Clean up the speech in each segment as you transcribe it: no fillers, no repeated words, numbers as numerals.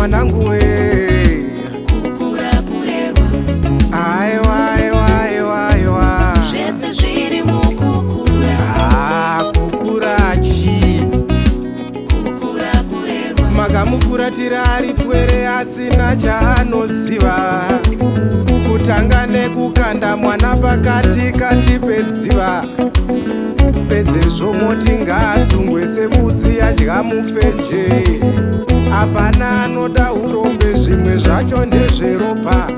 mwanangu we kukura kurerwa aiwa aiwa aiwa aiwa zvese zviri mukukura kukura chi kukura kurerwa makamufuratira ari pwere asina chaanoziva kutanga nekukanda mwana pakati kati pedziva pedzezvo moti ngaasungwe sembuzi yadya mufenje hapana anoda urombe zvimwe zvacho ndezveropa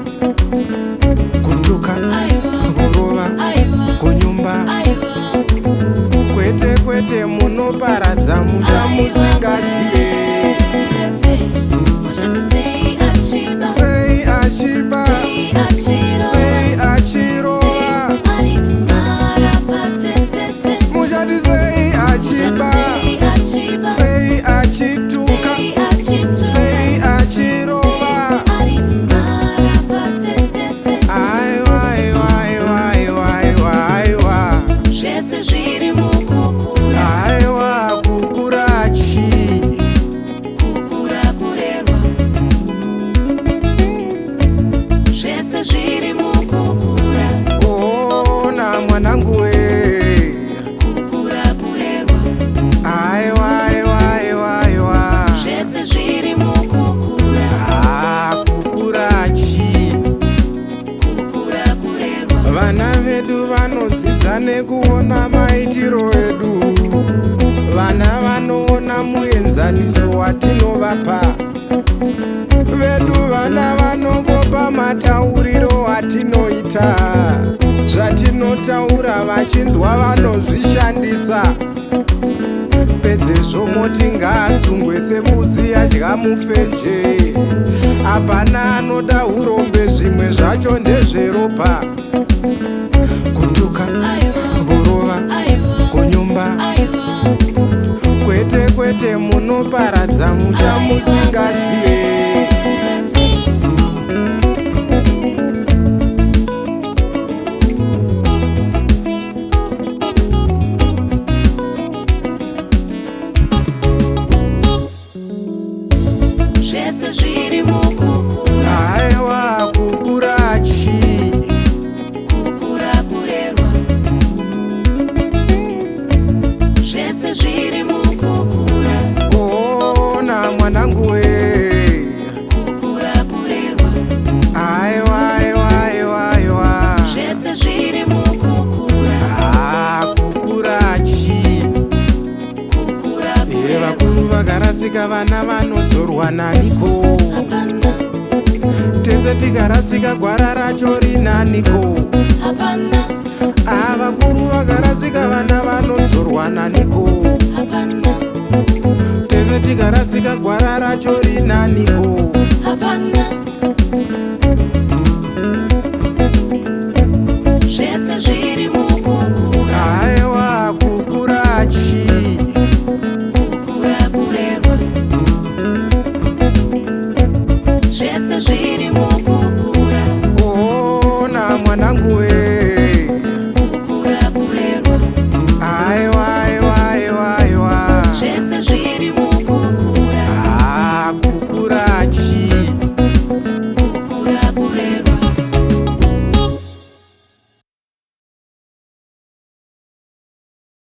kutuka kurova kunyumba kwete kwete munoparadza musha musingazive sei achiba sei achirova muchati sei achiba sei achituka sei achirova aiwa aiwa aiwa aiwa aiwa aiwa zvese zviri mukukura aiwa kukura chi kukura kurerwa zvese zviri mukukura ona mwanangu we kukura kurerwa aiwa aiwa aiwa aiwa zvese zviri mukukura kukura chi kukura kurerwa vana vedu vanodzidza nekuona maitiro edu vana vanoona muenzaniso watinovapa vedu vana vanongopa matauriro atinoita zvatinotaura vachinzwa vanozvishandisa pedzezvo moti ngaasungwe sembuzi yadya mufenje hapana anoda urombe zvimwe zvacho ndezveropa kutuka kurova kunyumba kwete kwete munoparadza musha musingazive zvese zviri mukukura aiwa kukura chi kukura kurerwa zvese zviri mukukura ona mwanangu we kukura kurerwa aiwa aiwa aiwa aiwa zvese zviri mukukura kukura chi kukura kurerwa vakuru vakarasika vana vanodzorwa naniko hapana tese tikarasika gwara racho rinaniko hapana vakuru vakarasika vana vanodzorwa naniko hapana tese tikarasika gwara racho rinaniko hapana